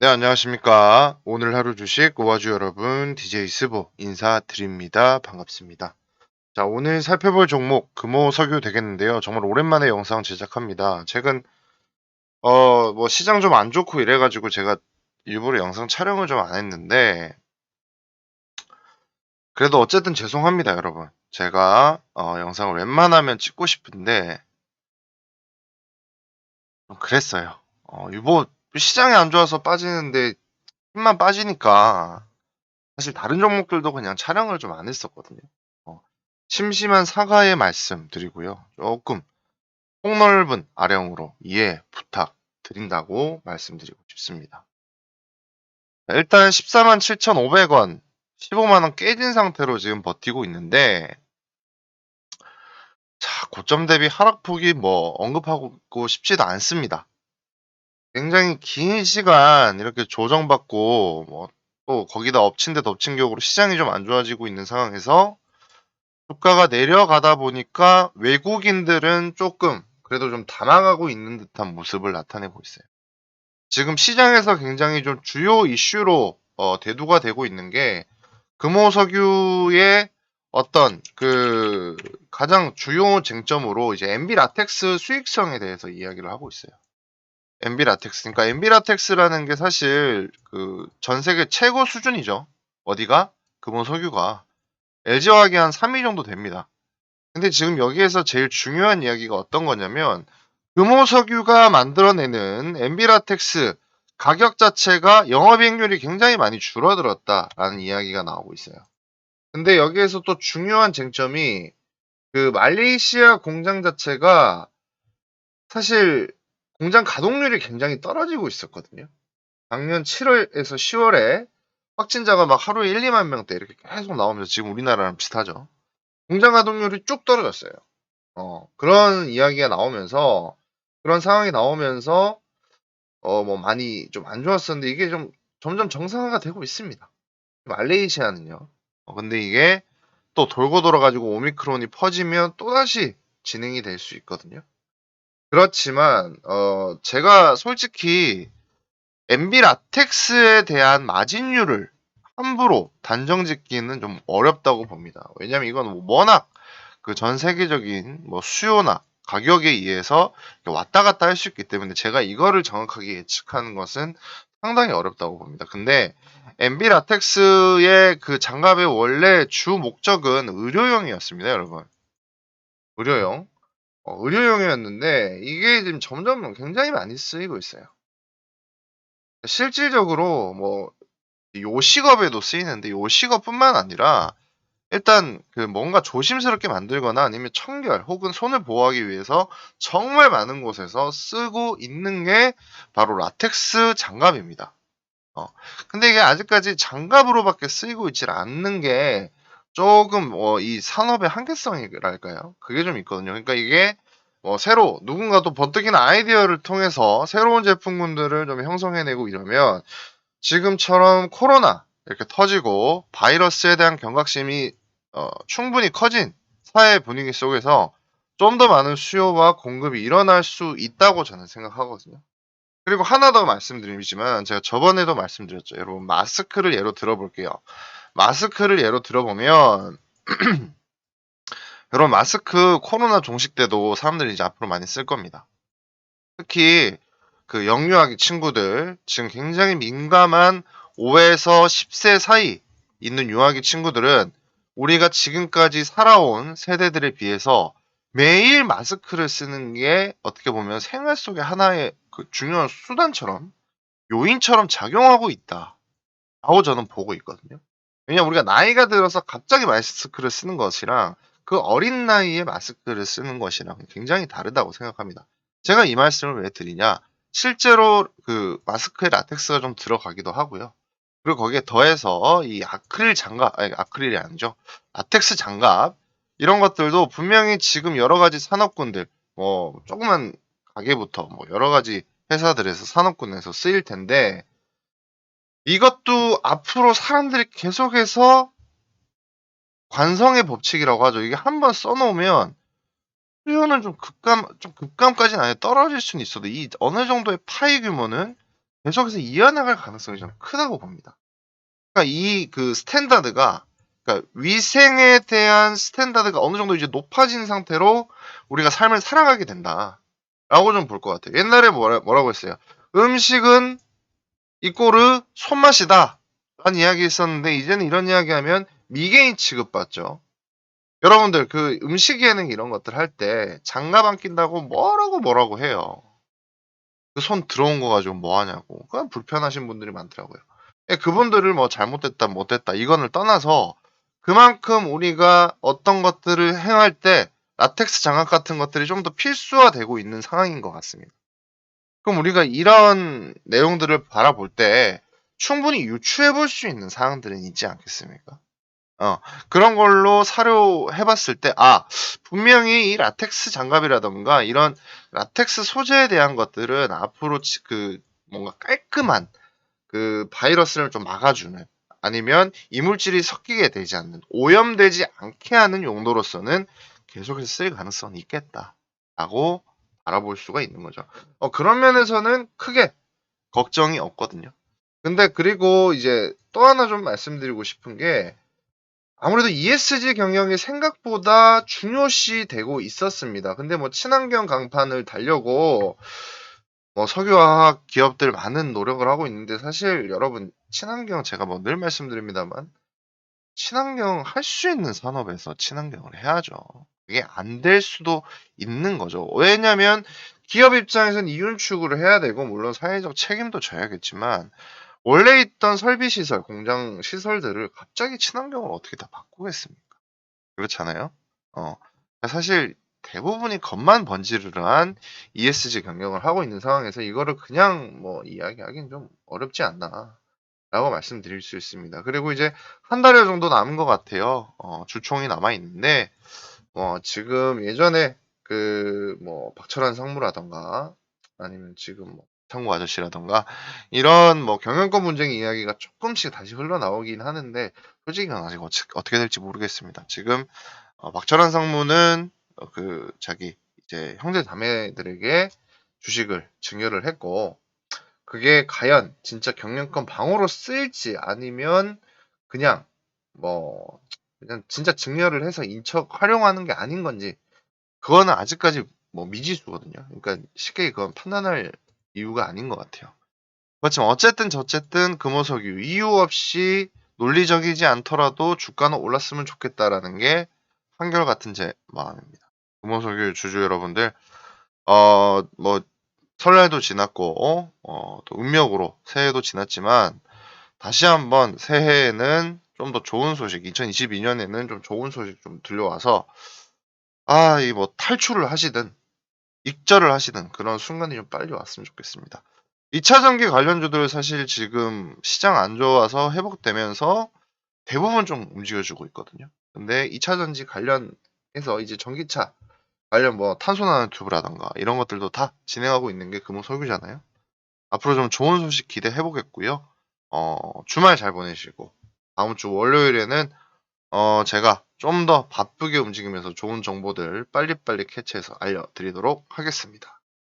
네, 안녕하십니까. 오늘 하루 주식 오아주 여러분, DJ 스보 인사드립니다. 반갑습니다. 자, 오늘 살펴볼 종목 금호석유 되겠는데요. 정말 오랜만에 영상 제작합니다. 최근 뭐 시장 좀 안 좋고 이래가지고 제가 일부러 영상 촬영을 좀 안 했는데 그래도 어쨌든 죄송합니다, 여러분. 제가 영상을 웬만하면 찍고 싶은데 좀 그랬어요. 뭐 시장이 안 좋아서 빠지는데 힘만 빠지니까 사실 다른 종목들도 그냥 촬영을 좀 안 했었거든요. 어, 심심한 사과의 말씀 드리고요. 조금 폭넓은 아령으로 이해 부탁드린다고 말씀드리고 싶습니다. 일단 14만 7,500원, 15만 원 깨진 상태로 지금 버티고 있는데, 자, 고점 대비 하락폭이 뭐 언급하고 싶지도 않습니다. 굉장히 긴 시간 이렇게 조정받고 뭐 또 거기다 엎친 데 덮친 격으로 시장이 좀 안 좋아지고 있는 상황에서 주가가 내려가다 보니까 외국인들은 조금 그래도 좀 담아가고 있는 듯한 모습을 나타내고 있어요. 지금 시장에서 굉장히 좀 주요 이슈로 대두가 되고 있는 게 금호석유의 어떤 그 가장 주요 쟁점으로 이제 엔비라텍스 수익성에 대해서 이야기를 하고 있어요. 엔비라텍스. 그러니까 엔비라텍스라는 게 사실 그 전 세계 최고 수준이죠. 어디가? 금호석유가. LG화학이 한 3위 정도 됩니다. 근데 지금 여기에서 제일 중요한 이야기가 어떤 거냐면 금호석유가 만들어내는 엔비라텍스 가격 자체가 영업이익률이 굉장히 많이 줄어들었다라는 이야기가 나오고 있어요. 근데 여기에서 또 중요한 쟁점이 그 말레이시아 공장 자체가 사실 공장 가동률이 굉장히 떨어지고 있었거든요. 작년 7월에서 10월에 확진자가 막 하루에 1, 2만 명대 이렇게 계속 나오면서 지금 우리나라랑 비슷하죠. 공장 가동률이 쭉 떨어졌어요. 그런 이야기가 나오면서 그런 상황이 나오면서 뭐 많이 좀 안 좋았었는데 이게 좀 점점 정상화가 되고 있습니다. 말레이시아는요. 근데 이게 또 돌고 돌아 가지고 오미크론이 퍼지면 또다시 진행이 될 수 있거든요. 그렇지만 제가 솔직히 엔비라텍스에 대한 마진율을 함부로 단정 짓기는 좀 어렵다고 봅니다. 왜냐면 이건 뭐 워낙 그 전 세계적인 뭐 수요나 가격에 의해서 왔다 갔다 할 수 있기 때문에 제가 이거를 정확하게 예측하는 것은 상당히 어렵다고 봅니다. 근데 엔비라텍스의 그 장갑의 원래 주 목적은 의료용이었습니다, 여러분. 의료용. 의료용이었는데 이게 지금 점점 굉장히 많이 쓰이고 있어요. 실질적으로 뭐 요식업에도 쓰이는데 요식업뿐만 아니라 일단 그 뭔가 조심스럽게 만들거나 아니면 청결 혹은 손을 보호하기 위해서 정말 많은 곳에서 쓰고 있는 게 바로 라텍스 장갑입니다. 어. 근데 이게 아직까지 장갑으로밖에 쓰이고 있질 않는 게 조금 이 산업의 한계성이랄까요? 그게 좀 있거든요. 그러니까 이게 새로 누군가 또 번뜩이는 아이디어를 통해서 새로운 제품군들을 좀 형성해내고 이러면 지금처럼 코로나 이렇게 터지고 바이러스에 대한 경각심이 충분히 커진 사회 분위기 속에서 좀 더 많은 수요와 공급이 일어날 수 있다고 저는 생각하거든요. 그리고 하나 더 말씀드리지만 제가 저번에도 말씀드렸죠. 여러분 마스크를 예로 들어볼게요. 마스크를 예로 들어보면 여러분 마스크 코로나 종식 때도 사람들이 이제 앞으로 많이 쓸 겁니다. 특히 그 영유아기 친구들 지금 굉장히 민감한 5에서 10세 사이 있는 유아기 친구들은 우리가 지금까지 살아온 세대들에 비해서 매일 마스크를 쓰는 게 어떻게 보면 생활 속의 하나의 그 중요한 수단처럼 요인처럼 작용하고 있다라고 저는 보고 있거든요. 왜냐면 우리가 나이가 들어서 갑자기 마스크를 쓰는 것이랑 그 어린 나이에 마스크를 쓰는 것이랑 굉장히 다르다고 생각합니다. 제가 이 말씀을 왜 드리냐? 실제로 그 마스크에 라텍스가 좀 들어가기도 하고요. 그리고 거기에 더해서 이 아크릴 장갑, 아니 아크릴이 아니죠. 라텍스 장갑 이런 것들도 분명히 지금 여러 가지 산업군들, 뭐 조그만 가게부터 뭐 여러 가지 회사들에서 산업군에서 쓰일 텐데 이것도 앞으로 사람들이 계속해서 관성의 법칙이라고 하죠. 이게 한번 써놓으면 수요는 좀 급감까지는 아니에 떨어질 수는 있어도 이 어느 정도의 파이 규모는 계속해서 이어나갈 가능성이 저는 크다고 봅니다. 그러니까 이 그 스탠다드가, 그러니까 위생에 대한 스탠다드가 어느 정도 이제 높아진 상태로 우리가 삶을 살아가게 된다라고 좀 볼 것 같아요. 옛날에 뭐라고 했어요? 음식은 이꼬르 손맛이다 라는 이야기 있었는데, 이제는 이런 이야기하면 미개인 취급받죠. 여러분들 그 음식 예능 이런 것들 할 때 장갑 안 낀다고 뭐라고 해요. 그 손 들어온 거 가지고 뭐 하냐고. 그냥 불편하신 분들이 많더라고요. 예, 그분들을 뭐 잘못됐다 못됐다 이거를 떠나서 그만큼 우리가 어떤 것들을 행할 때 라텍스 장갑 같은 것들이 좀 더 필수화되고 있는 상황인 것 같습니다. 그럼 우리가 이런 내용들을 바라볼 때 충분히 유추해 볼 수 있는 사항들은 있지 않겠습니까? 어, 그런 걸로 사료해 봤을 때, 아, 분명히 이 라텍스 장갑이라던가 이런 라텍스 소재에 대한 것들은 앞으로 뭔가 깔끔한 그 바이러스를 좀 막아주는, 아니면 이물질이 섞이게 되지 않는, 오염되지 않게 하는 용도로서는 계속해서 쓸 가능성이 있겠다라고 알아볼 수가 있는 거죠. 그런 면에서는 크게 걱정이 없거든요. 근데 그리고 이제 또 하나 좀 말씀드리고 싶은 게, 아무래도 ESG 경영이 생각보다 중요시 되고 있었습니다. 근데 뭐 친환경 강판을 달려고 뭐 석유화학 기업들 많은 노력을 하고 있는데, 사실 여러분 친환경, 제가 뭐 늘 말씀드립니다만 친환경 할 수 있는 산업에서 친환경을 해야죠. 그게 안 될 수도 있는 거죠. 왜냐면 기업 입장에서는 이윤 추구를 해야 되고, 물론 사회적 책임도 져야겠지만 원래 있던 설비 시설, 공장 시설들을 갑자기 친환경으로 어떻게 다 바꾸겠습니까? 그렇잖아요. 어. 사실 대부분이 겉만 번지르르한 ESG 경영을 하고 있는 상황에서 이거를 그냥 뭐 이야기하기는 좀 어렵지 않나라고 말씀드릴 수 있습니다. 그리고 이제 한 달여 정도 남은 것 같아요. 주총이 남아 있는데, 지금 예전에 그 뭐 박철환 상무라던가 아니면 지금 뭐 상무 아저씨라던가 이런 뭐 경영권 분쟁 이야기가 조금씩 다시 흘러나오긴 하는데, 솔직히 그건 아직 어떻게 될지 모르겠습니다. 지금 박철환 상무는 그 자기 이제 형제 자매들에게 주식을 증여를 했고, 그게 과연 진짜 경영권 방어로 쓰일지 아니면 그냥 뭐 그냥 진짜 증여를 해서 인척 활용하는 게 아닌 건지, 그거는 아직까지 뭐 미지수거든요. 그러니까 쉽게 그건 판단할 이유가 아닌 것 같아요. 그렇지만 어쨌든 저쨌든 금호석유 이유 없이 논리적이지 않더라도 주가는 올랐으면 좋겠다라는 게 한결같은 제 마음입니다. 금호석유 주주 여러분들, 뭐 설날도 지났고 또 음력으로 새해도 지났지만, 다시 한번 새해에는 좀 더 좋은 소식, 2022년에는 좀 좋은 소식 좀 들려와서, 이 뭐 탈출을 하시든 익절을 하시든 그런 순간이 좀 빨리 왔으면 좋겠습니다. 2차 전기 관련주들 사실 지금 시장 안 좋아서 회복되면서 대부분 좀 움직여주고 있거든요. 근데 2차 전지 관련해서 이제 전기차 관련 뭐 탄소 나노 튜브라던가 이런 것들도 다 진행하고 있는 게 금호석유잖아요. 앞으로 좀 좋은 소식 기대해 보겠고요. 주말 잘 보내시고 다음 주 월요일에는 제가 좀 더 바쁘게 움직이면서 좋은 정보들 빨리빨리 캐치해서 알려드리도록 하겠습니다.